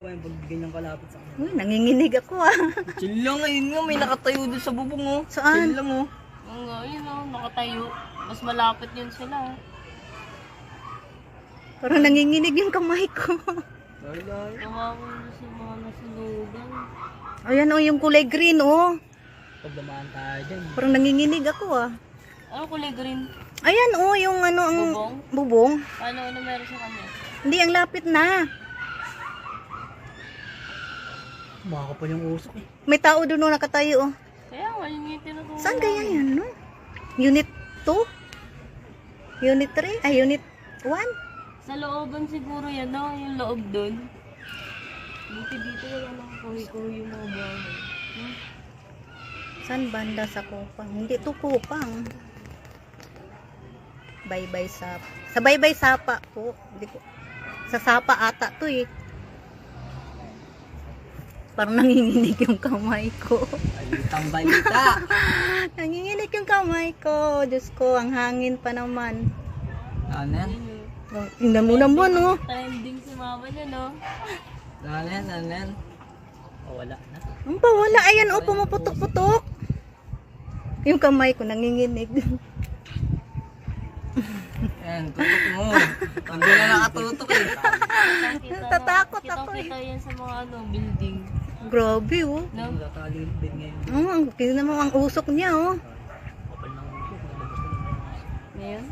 Pag ganyan kalapit sa akin. Uy, nanginginig ako ah. Chill lang, ayun nga, may nakatayo doon sa bubong oh. Saan? Chill lang oh. Oo nga, yun o, nakatayo. Mas malapit yun sila. Parang nanginginig yung kamay ko. Dahil. Kawawa na sa mga nasunugan. Ayan oh, yung kulay green oh. Pag dumaan tayo dyan. Parang nanginginig ako ah. Ano kulay green? Ayan oh, yung ano ang Bubong? bubong. Ano meron sa kanya? Hindi, ang lapit na. Makakapal yung usok eh. May tao doon oh, nakatayo oh. Kaya nga, yun yung tinutulungan. Saan kaya yan no? Unit 2? Unit 3? Ay, Unit 1? Sa looban siguro yan, no? Yung loob dun. Buti dito wala nang kahoy-kahoy yung mga bahay. Hmm? Saan banda sa Kupang? Hindi to Kupang. Baybay Sapa. Sa Baybay Sapa po. Hindi ko. Sa Sapa ata to eh. Parang nanginginig yung kamay ko. Balitang balita. Nanginginig yung kamay ko. Diyos ko, ang hangin pa naman. Ano yan? Oh, tingnan mo naman oh. Trending si mama niya, no? Ano yan? Ano yan? Oh, wala na. Ang pa wala. Ayan oh, pumuputok-putok. Yung kamay ko nanginginig. Yan, tutok mo. Hindi na nakatutok eh. Natatakot ako eh. Kita yan sa mga building. Grabe oh. No? Nakakalibid ngayon. Tingnan mo ang usok niya oh. Kapal ng usok. Ngayon?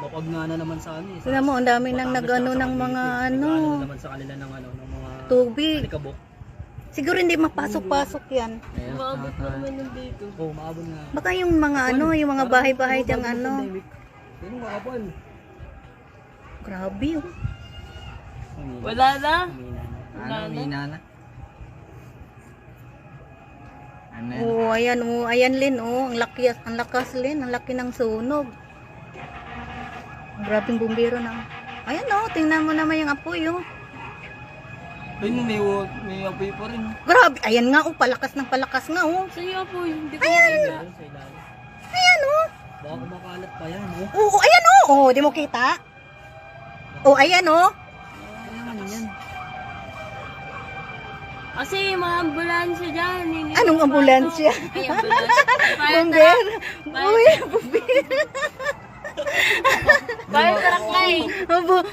Bapag nga na naman sa ano eh. Tingnan mo, ang dami nang nag-ano ng mga ano. Nag-ano naman sa kanila ng ano, ng mga Tubig. alikabok. Siguro hindi mapasok-pasok yan. Ayun, Maabot naman yung dito. Oo, maabot nga. Baka yung mga ano, yung mga bahay-bahay diyang ano. Ayun, maabot. Grabe oh. Wala na? Humina na. Wala Ano, na? humina na. Ano yan? Oh, ayan Lin oh, ang lakas Lin, ang laki ng sunog. Grabing bumbero na. Ayan oh, tingnan mo naman yung apoy oh. Ayun, may apoy pa rin. Grabe, ayan nga oh, palakas nga oh. Sa'yo po, hindi ko Ayan. makita. Ayun, sa ilalim. Ayan oh. Baka kumakalat pa yan, oh. Oo, ayan oh. Oh, di mo kita? Oh, ayan oh. Ano naman yan? Kasi yung mga ambulansya dyan. hindi Anong ko ambulansya? papasok. Ay, ambulansya. Bomber. Fire Uy, bomber. Fire truck na eh.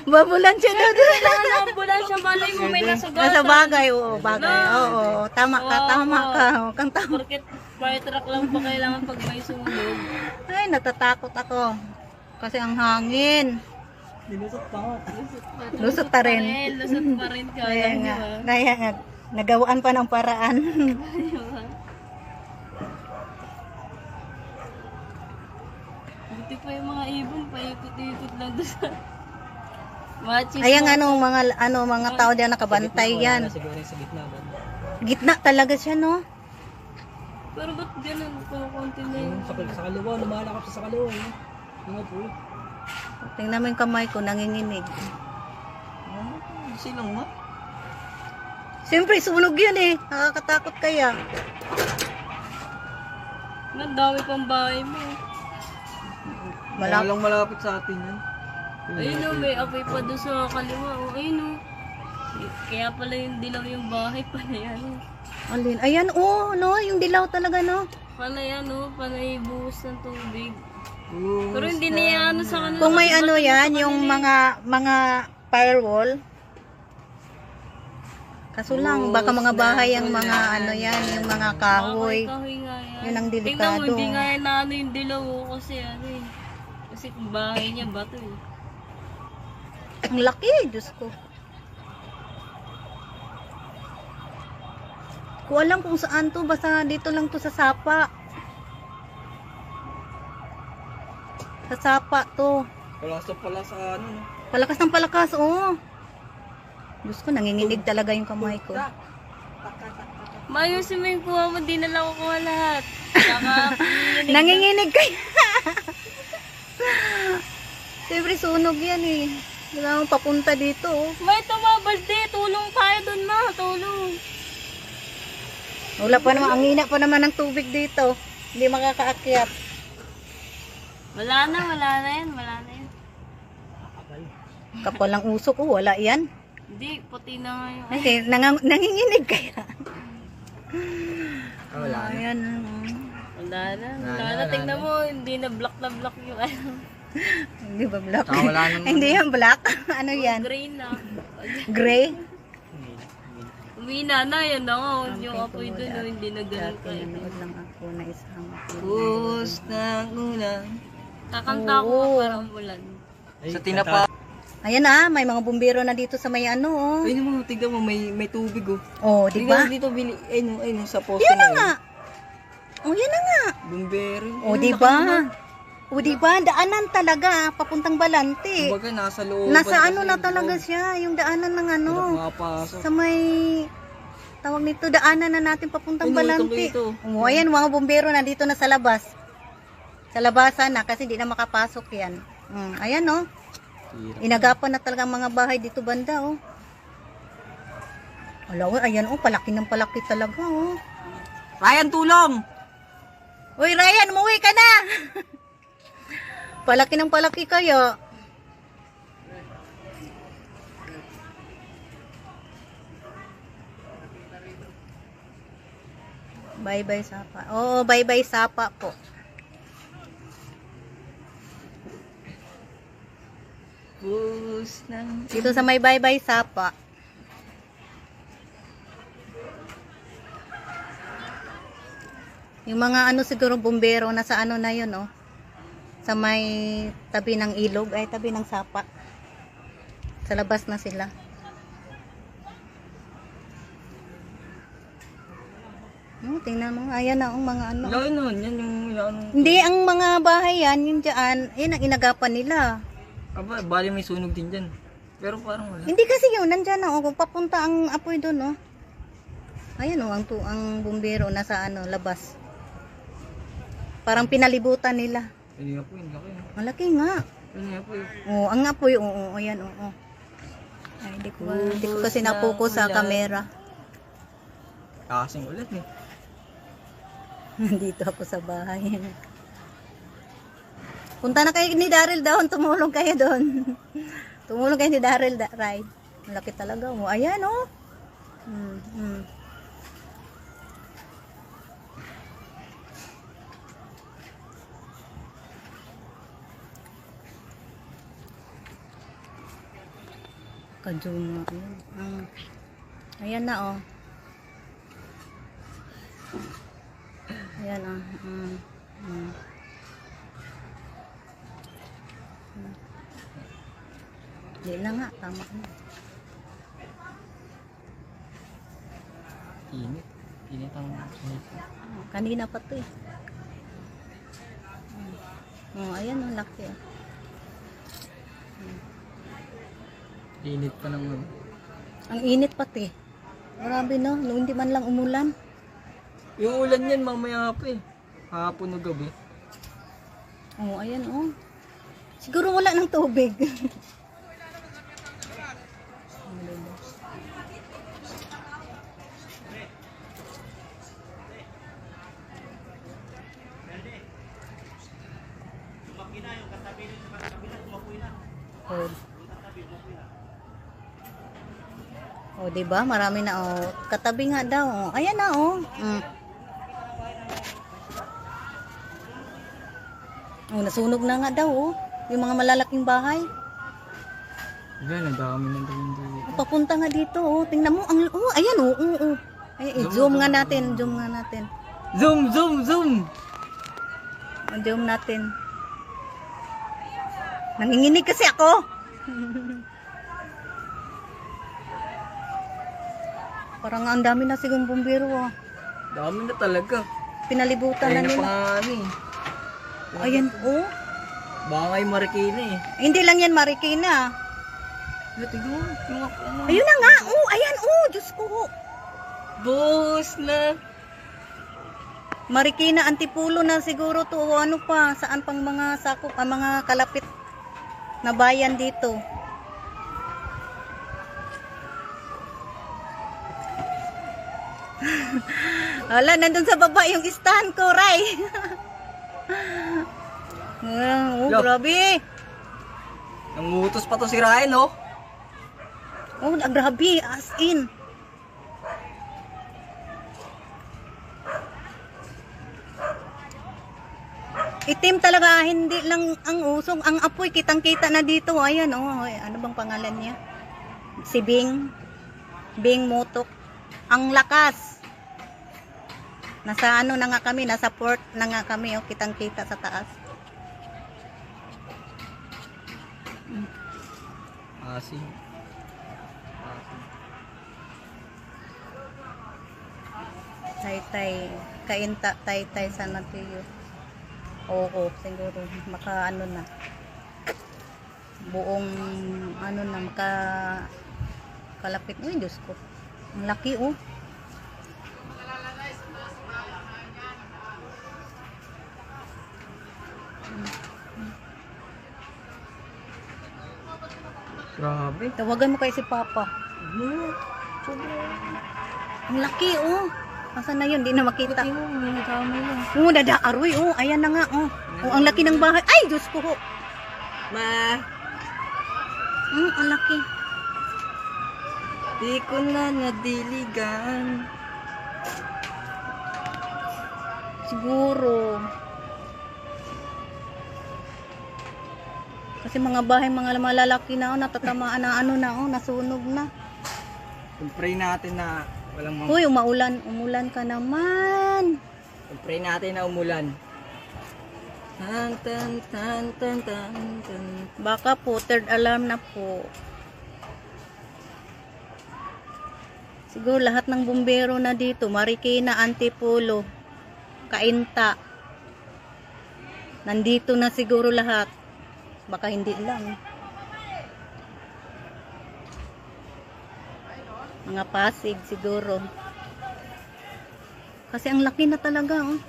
Babulansya daw. Kailangan ng ambulansya, malay mo may nasugatan. Nasa bagay, oo, bagay. No. Oo, tama ka, tama ka. Huwag kang tama. Porket fire truck lang pa kailangan pag may sumunod. Ay, natatakot ako. Kasi ang hangin. Nilusot pa nga. Lusot pa rin. Lusot pa rin Kaya nga, kaya, nagawaan pa ng paraan. Buti pa yung mga ibon, paikot-ikot lang doon sa... Mga chismosa. Ayan mga tao diyan nakabantay yan. Siguro sa gitna. Gitna talaga siya, no? Pero ba't ganun po, konti na yun? Sa kaliwa, lumalakap siya sa kaliwa. Eh. Ano po? Tingnan mo yung kamay ko, nanginginig. Silang nga. Siyempre, sunog yun eh. Nakakatakot kaya. Ang dami pang bahay mo. Walang malapit sa atin yan. Ayun o, may apoy pa doon sa kaliwa. O, ayun o. Kaya pala yung dilaw yung bahay, pala yan o. Alin? Ayan, oh, no? Yung dilaw talaga, no? Pala yan o, panay buhos ng tubig. Pero hindi na yan ano sa kanila. Kung may Ba't ano sa yan, kanila yung eh? mga firewall. Kaso lang, baka mga bahay ang mga ano yan, yung mga kahoy. Kahoy nga yan. Yun ang Tingnan mo, delikado. hindi nga yan na ano yung dilaw o, kasi ano eh. Kasi kung bahay niya, bato eh. Ang laki, Diyos ko. Ko alam kung saan to, basta dito lang to sa Sapa. Sa Sapa to. Pala sa ano. No? Palakas ng palakas, oh. Diyos ko, nanginginig talaga yung kamay ko. Mayusin mo yung kuha mo, di na lang kukuha lahat. Saka, Nanginginig kayo. Siyempre, sunog yan eh. Wala akong papunta dito, oh. may tumabalde, tulong tayo dun ma, tulong. Wala pa naman, ang hina pa naman ng tubig dito. Hindi makakaakyat. Wala na yan, wala na yan. Kapal ng usok, oh, wala yan. Hindi, puti na nga yung... Hindi, nanginginig kaya. Wala na. Ayan. Wala na. Wala Wala na, na. Tingnan wala mo, hindi na black yung ano. Hindi ba black? Saka wala naman. Hindi yan black. Ano yan? Gray na. Gray? Umina na, yan na nga. Yung Okay, apoy tumuloy dun, at hindi na ganun dati ka. nanood lang ako na isang Bus ng ulan. Kakanta ko Oo. parang bulan. Sa tinapa. Ayan na, may mga bumbero na dito sa may ano, oh. Ay mo, tignan mo, may tubig oh. Oh, di ba? Tignan mo dito, ayun, sa poste Yan na na nga. Oh, yan na nga. Bumbero. Oh, di ba? Oh, di ba? Daanan talaga, papuntang Balante. Kumbaga, nasa loob. Nasa ano na talaga siya, yung daanan ng ano. Makapasok. Sa may tawag nito, daanan na natin papuntang Balante. Ito. Oh, ayan, mga bumbero na dito na sa labas. Sa labasan na kasi hindi na makapasok yan. Ayan, oh. Inagapan na talaga ang mga bahay dito banda, oh. Alaw, ayan, oh, palaki ng palaki talaga, oh. Ryan, tulong! Uy, Ryan, umuwi ka na! Palaki ng palaki kayo. Bye-bye sapa. Oo, bye-bye sapa po. Bus ng... Dito sa may bye-bye sapa. Yung mga ano siguro bumbero nasa ano na yun, oh. Sa may tabi ng ilog, ay tabi ng sapa. Sa labas na sila. Tingnan mo, ayan na ang mga ano. Wala nun, yan yung... Ano, Hindi, ang mga bahay yan, yung dyan, yan ang inagapan nila. aba, bali may sunog din dyan. Pero parang wala. Hindi kasi yun, nandyan na, oh, kung papunta ang apoy doon, oh. Ayan, oh, ang bumbero nasa ano, labas. Parang pinalibutan nila. Hindi nga po, yung laki. No? Malaki nga. Hindi nga po, Oh, ang apoy, oo, ayan, oo. Ay, hindi ko kasi napokus sa camera. Kasing ulat eh. Nandito ako sa bahay. Punta na kayo ni Daryl doon, tumulong kayo doon. Tumulong kayo ni Daryl, ride. Malaki talaga, oh. Ayan, oh. Kajuma. Ayan na, oh. Ayan, oh. Hindi na nga, tama na. Init. Init ang... Kanina pa to, eh. Oh, ayan, oh, laki, oh. Init pa naman. Ang init pati. Grabe, no? Nung hindi man lang umulan. Yung ulan yan mamaya pa eh. Hapon o gabi. Oh, ayan, oh. Siguro wala ng tubig. Oh. Oh, 'di ba? Marami na, oh. Katabi nga daw. Oh. Ayan na, oh. Oh, nasunog na nga daw, oh. Yung mga malalaking bahay. Yan, ang dami ng dito. Papunta nga dito, oh. Tingnan mo, ang ayan, oh. Ay, zoom nga natin, zoom nga natin. Zoom, zoom, zoom! Zoom natin. Nanginginig kasi ako. Parang ang dami na sigong bumbero, oh. Dami na talaga. Pinalibutan na Ayun na nila. pangani. Ayan, oh. Baka ngay Marikina eh. Hindi lang yan Marikina. Tignan mo, yung ano. Ayun na nga, oh. Ayan, oh. Diyos ko, oh. Bus na. Marikina, Antipulo na siguro to. O ano pa, saan pang mga sakop, ang mga kalapit na bayan dito. Hala, nandun sa baba yung stand ko, Ray. Oh, Yo. grabe. Nangutos pa to si Ryan, oh. Oh, grabe, as in. Itim talaga, hindi lang ang usok, ang apoy, kitang-kita na dito. Ayan, oh, ano bang pangalan niya? Si Bing. Bing Motok. Ang lakas. Nasa ano na nga kami, nasa port na nga kami, oh, kitang-kita sa taas. Asin. Taytay, kainta, taytay sana tuyo. Oo, siguro maka ano na. Buong ano na maka kalapit. Uy, Diyos ko. Ang laki oh. Grabe. Tawagan mo kay si Papa. Ang laki oh. Asan na yun? Di na makita. Pati mo, may nakamay yan. Oh, dadaaroy oh. Ayan na nga oh. Oh, ang laki ng bahay. Ay, Diyos ko ho. Ma, Ang laki. di ko na nadiligan. Siguro. Kasi mga bahay, mga malalaki na oh, natatamaan na ano na oh, nasunog na. Pray natin na walang Uy, umulan ka naman. Pray natin na umulan. Tan tan tan tan tan tan. Baka po, third alarm na po. Siguro lahat ng bumbero na dito, Marikina, Antipolo, Kainta. Nandito na siguro lahat. Baka hindi lang. Mga Pasig siguro. Kasi ang laki na talaga, oh.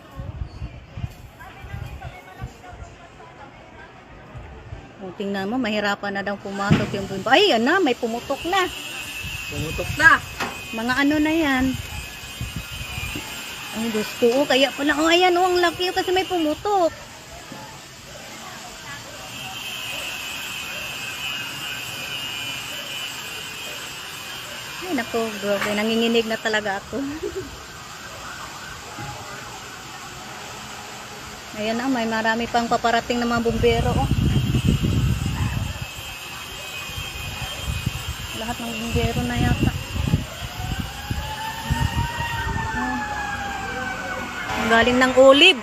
Oh, tingnan mo, mahirapan na daw pumatok yung bumba. Ay, yan na, may pumutok na. Pumutok na. Mga ano na yan. Ang gusto ko, kaya pala, oh, ayan, oh, ang laki kasi may pumutok. Ay, naku, grabe, nanginginig na talaga ako. Ayan na, may marami pang paparating na mga bumbero, oh. Lahat ng bumbero na yata. Galing ng Ulib.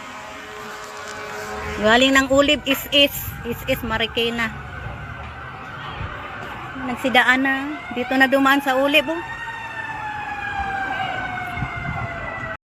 Galing ng Ulib is Marikina. Nagsidaan na. Dito na dumaan sa Ulib, oh.